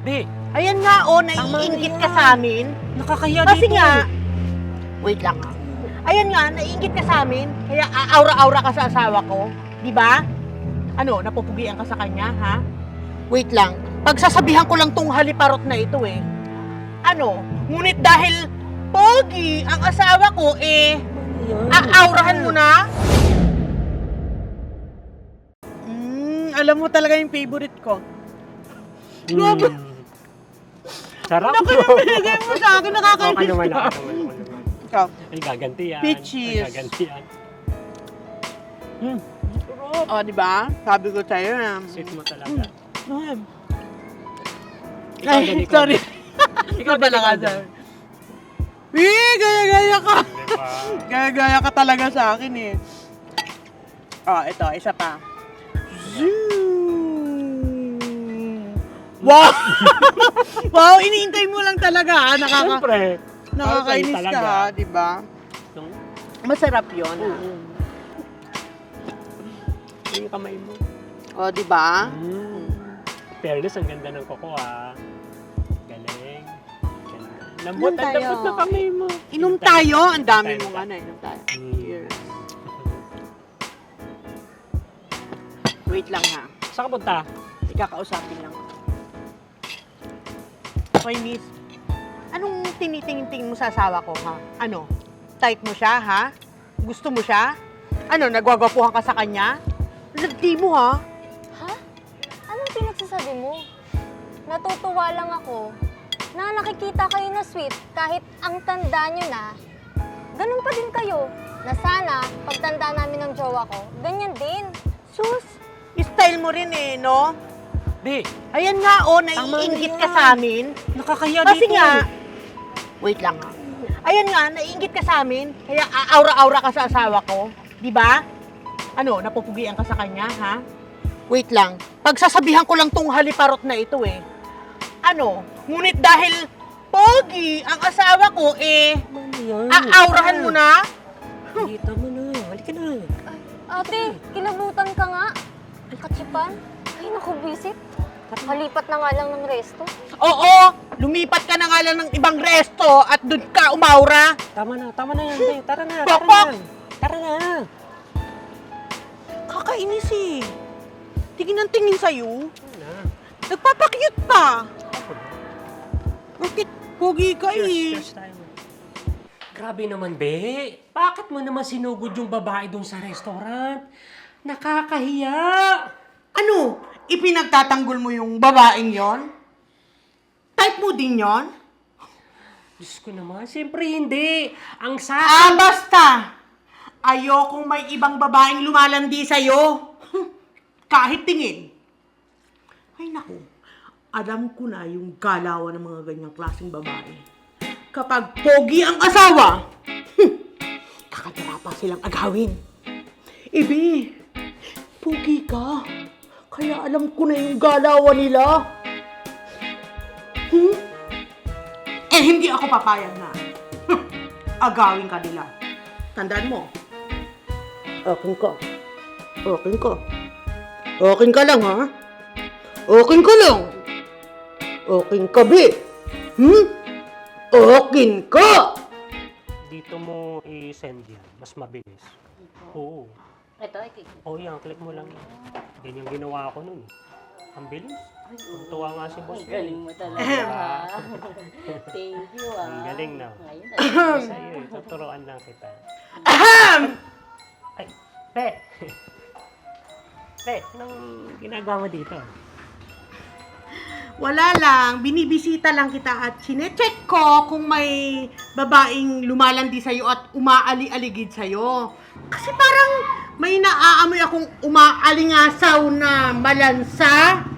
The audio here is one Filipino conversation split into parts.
Di, Ayan nga, naiingit ka sa amin. nakakahiya Kasi dito. nga, wait lang ha. Ayan nga, naiingit ka sa amin. Kaya aura-aura ka sa asawa ko. Di ba? Ano, napupugian ka sa kanya, ha? Wait lang. Pagsasabihan ko lang tong haliparot na ito eh. Ano, ngunit dahil pogi ang asawa ko aaurahan mo na? Alam mo talaga yung favorite ko. Grabe. Sarap. Naku na binigay mo sa akin, nakakainis Okay naman, ka. okay naman. Ikaw. Ay, gaganti yan. Peaches. Ay, gaganti yan. O, di ba? Sabi ko sa'yo na. Sweet mo talaga. Ikaw Ay, din, ikaw sorry. din. Ikaw talaga, ikaw din. sir. Gaya-gaya ka. Diba? Gaya-gaya ka talaga sa akin eh. Oh, ito, isa pa. Wow! Wow, iniintay mo lang talaga ha. Siyempre. Nakakainis Talaga. ka ha, di ba? Masarap yun ha. Yung kamay mo. O, di ba? Fairness, ang ganda ng koko ah. Galing. Ganda. Lambot Inom at tayo. lambot na kamay mo. Inom tayo. Ang dami Inom mo tayo. nga na. Inom tayo. Mm. Cheers. Wait lang ha. Saan ka punta? Ikakausapin lang. Okay, miss. Anong tinitingin mo sa asawa ko, ha? Ano? Type mo siya, ha? Gusto mo siya? Ano, nagwagwapuhan ka sa kanya? Lagdi mo, ha? Ha? Anong pinagsasabi mo? Natutuwa lang ako na nakikita kayo na sweet kahit ang tanda nyo na. Ganun pa din kayo na sana pagtanda namin ng jowa ko, ganyan din. Sus, style mo rin eh, no? Di, Ayan nga, naiingit ka sa amin. nakakahiya Kasi dito. nga, wait lang ha. Ayan nga, naiingit ka sa amin. Kaya aura-aura ka sa asawa ko. Di ba? Ano, napupugian ka sa kanya, ha? Wait lang. Pagsasabihan ko lang tong haliparot na ito eh. Ano, ngunit dahil pogi ang asawa ko aaurahan mo na? Kita mo na. Halika na. Ate, kilabutan ka nga. Katsipan. Ay, naku, visit. Kalipat na nga lang ng resto. Oo, lumipat ka na nga lang ng ibang resto at doon ka umaura. Tama na yan. Di. Tara na, Pokpok! Tara na. Kakainis eh. Tingin ang tingin sa'yo. Tara na. Nagpapakyut pa. Ako na. Bakit pogi ka eh? Cheers tayo. Grabe naman, be. Bakit mo naman sinugod yung babae doon sa restaurant? Nakakahiya. Ano? Ipinagtatanggol mo yung babaeng yon? Type mo din yon? Diyos ko naman, siyempre hindi. Ang sa... Basta! Ayokong may ibang babaeng lumalandi sa'yo. Kahit tingin. Ay naku, alam ko na yung galawan ng mga ganyang klaseng babae. Kapag pogi ang asawa, kakatira pa silang agawin. Ibi, pogi ka. Kaya alam ko na yung galawan nila. Hindi ako papayag na. Agawin ka nila. Tandaan mo. Akin ka. Akin ka. Akin ka lang, ha? Akin ka lang. Akin ka, be. Akin ka! Dito mo i-send yan. Mas mabilis. Oo. Ito, ito. Oo yan, click mo lang yan. Ganyan ginawa ko nun. Ang bilis. Tuwa nga si boss. Galing mo talaga. Thank you Ang galing na. Ngayon, Sa'yo eh, tuturuan lang kita. Ahem! Ay, Pe! Pe, anong ginagawa mo dito? Wala lang, binibisita lang kita at sinecheck ko kung may babaeng lumalandi sa'yo at umaali-aligid sa'yo. Kasi parang may naaamoy akong umaalingasaw na malansa.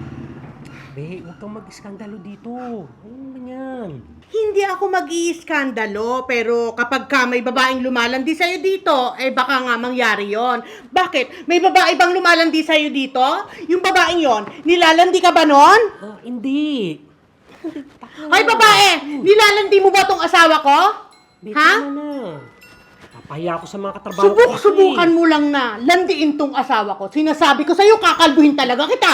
Be, huwag kang mag-iskandalo dito. Ano ba yan? Hindi ako mag-iiskandalo, pero kapag ka may babaeng lumalandi sa'yo dito, baka nga mangyari yon. Bakit? May babae bang lumalandi sa'yo dito? Yung babaeng yon, nilalandi ka ba nun? Ah, hindi. Hoy babae, nilalandi mo ba tong asawa ko? Be, Ha? tama na. Papahiya ako sa mga katrabaho ko. Subukan mo lang na landiin tong asawa ko. Sinasabi ko sa'yo, kakalbuhin talaga kita.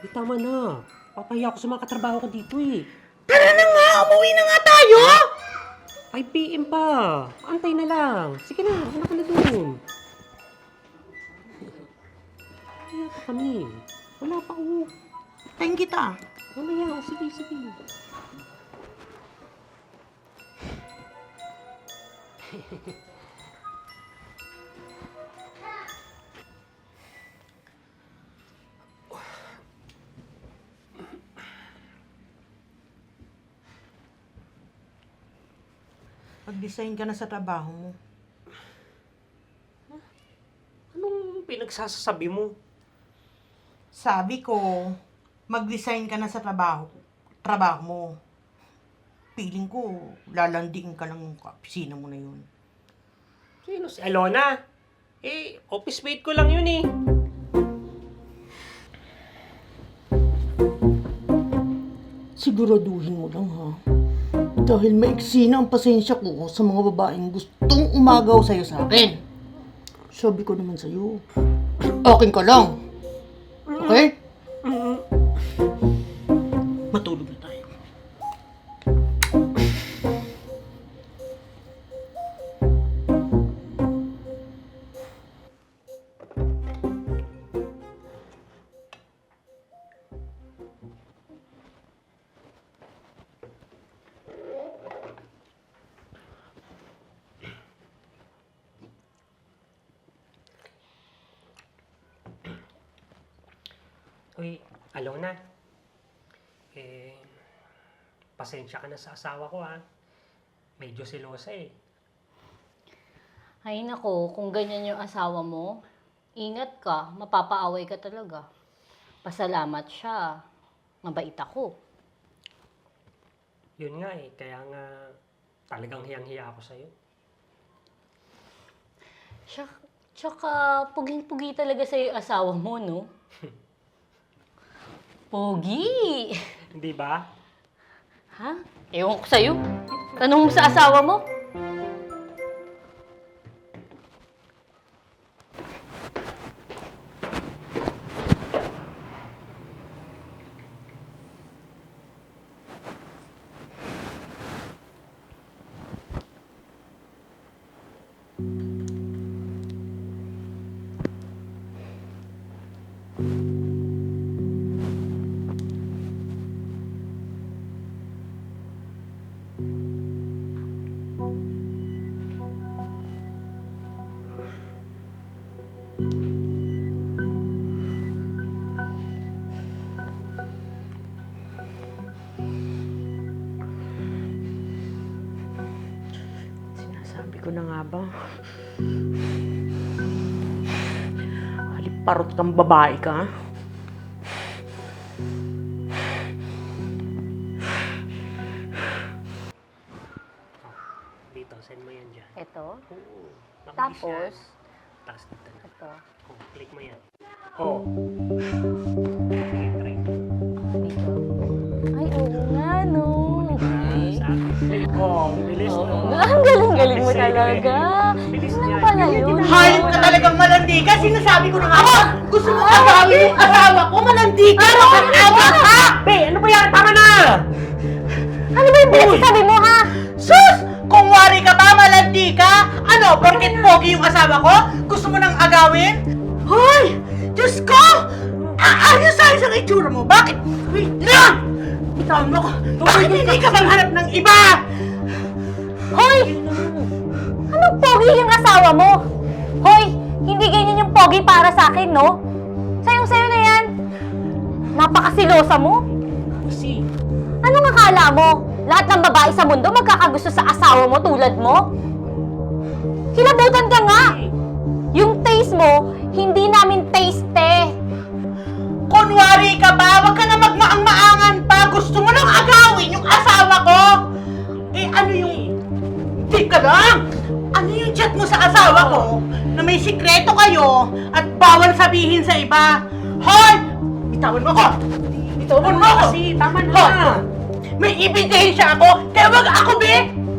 Be, tama na. Papahiya ako sa mga katrabaho ko dito eh. Tara na nga, umuwi na nga tayo! 5 PM pa. Antay na lang. Sige na, ano ka na dun? Kaya pa kami. Wala pa ako. Tayin kita. Mamaya, sige, sige. Mag-design ka na sa trabaho mo. Anong pinagsasabi mo? Sabi ko, mag-design ka na sa trabaho mo. Feeling ko, lalanding ka lang yung opisina mo na yun. Sino si Alona? Eh, office mate ko lang yun eh. Siguraduhin mo lang ha. Dahil maiksi na ang pasensya ko sa mga babaeng gustong umagaw sa'yo sa akin. Sabi ko naman sa'yo, akin ka lang. Okay? Matulog na tayo. Uy, Alona. Eh, pasensya ka na sa asawa ko ha. Medyo selosa eh. Ay nako, kung ganyan yung asawa mo, ingat ka, mapapaaway ka talaga. Pasalamat siya. Mabait ako. Yun nga eh, kaya nga talagang hiyang-hiya ako sa'yo. Tsaka, puging-pugi talaga sa'yo yung asawa mo, no? Pogi! Hindi ba? Ha? Ewan ko sa'yo. Tanong mo sa asawa mo. Sinasabi ko na nga ba? Haliparot kang babae ka. Dito, send mo yan dyan. Ito. Oo. Mabilis Tapos, yan. Tapos dito na. ito. Oh, click mo yan. Oh. Sige, try. Dito. Ay, oo nga, no. Sa click. Oh, bilis Oo no. nga, ang galing-galing mo Kasi, talaga. bilis Ano niya. pala yun? Hayop ka talagang malandi ka. Sinasabi ko na nga ba? Gusto mo agawin yung asawa ko? Malandi ka! Aga ka! Be, ano ba yan? Tama na! Ano ba yung pinagsasabi mo, ha? Sus! Kung wari ka ba, malandi ka? Ano, porket pogi yung asawa ko? Gusto mo nang agawin? Hoy! Diyos ko! Ayos-ayos ang itsura mo. Bakit? Wait lang! Bitawan mo ko. Bakit hindi ka maghanap ng iba? Hoy! Anong pogi yung asawa mo? Hoy! Hindi ganyan yung pogi para sa akin, no? Sayong-sayo na yan. Napakasilosa mo. Kasi, Anong akala mo? Lahat ng babae sa mundo magkakagusto sa asawa mo tulad mo? Kilabutan ka nga! Yung taste mo, hindi namin taste, eh. Kunwari ka ba? Huwag ka na magmaang-maangan pa. Gusto mo nang agawin yung asawa ko? Eh, ano yung... Tika lang! Ano yung chat mo sa asawa ko? Na may sikreto kayo at bawal sabihin sa iba. Hoy! Bitawan mo ko! Bitawan mo ko! kasi, tama na. Hoy! May ebidensya ako! Kaya wag ako, be!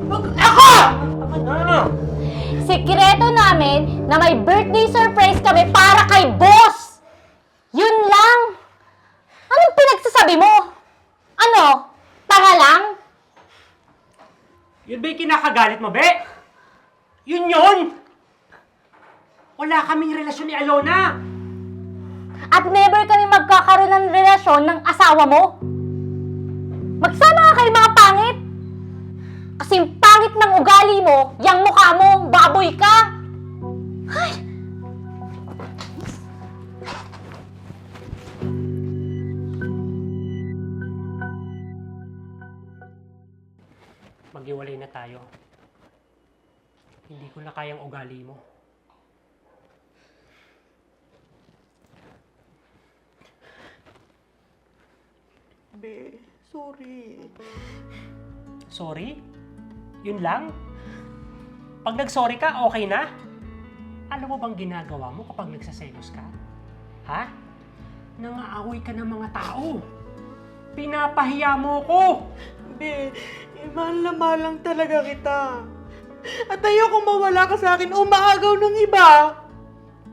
Wag ako! Tama na. Sikreto namin na may birthday surprise kami para kay boss! Yun lang! Anong pinagsasabi mo? Ano? Tanga lang? Yun ba yung kinakagalit mo, be? Yun! Wala kaming relasyon ni Alona! At never kami magkakaroon ng relasyon ng asawa mo? Magsama ka kayo mga pangit! Kasi yung pangit ng ugali mo, yung mukha mo, baboy ka! Ay! Maghiwalay na tayo. Hindi ko na kayang ugali mo. Be, sorry. Sorry? Yun lang? Pag nag-sorry ka, okay na? Alam mo bang ginagawa mo kapag nagsaselos ka? Ha? Nangaaway ka ng mga tao. Pinapahiya mo ko. Be, mahal na mahal lang talaga kita. At ayoko mawala ka sa akin o maagaw ng iba.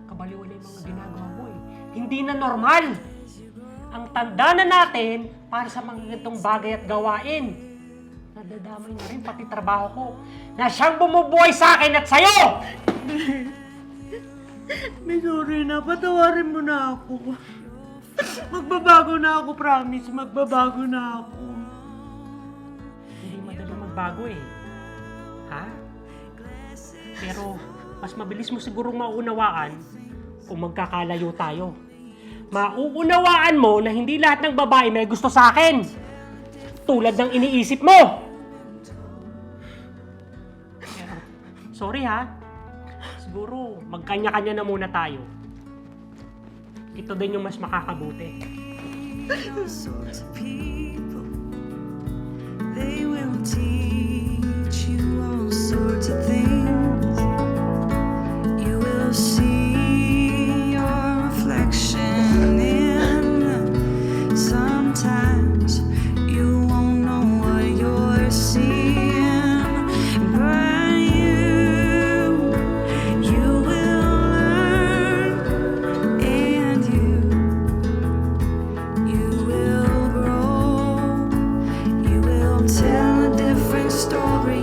Kabaliwala yung mga ginagawa mo eh. Hindi na normal. Ang tanda na natin para sa mga ganitong bagay at gawain. Nadadamay na rin pati trabaho ko na siyang bumubuhay sa akin at sa'yo! Be, sorry na. Patawarin mo na ako. Magbabago na ako, promise. Magbabago na ako. Hindi madali magbago eh. Ha? Pero mas mabilis mo sigurong maunawaan kung magkakalayo tayo. Mauunawaan mo na hindi lahat ng babae may gusto sa akin. Tulad ng iniisip mo. Pero, sorry ha. Siguro magkanya-kanya na muna tayo. Ito din yung mas makakabuti. Sorts of people, they will teach you all sorts of things. You will see your reflection in. Sometimes you won't know what you're seeing, but you will learn, and you will grow. You will tell a different story.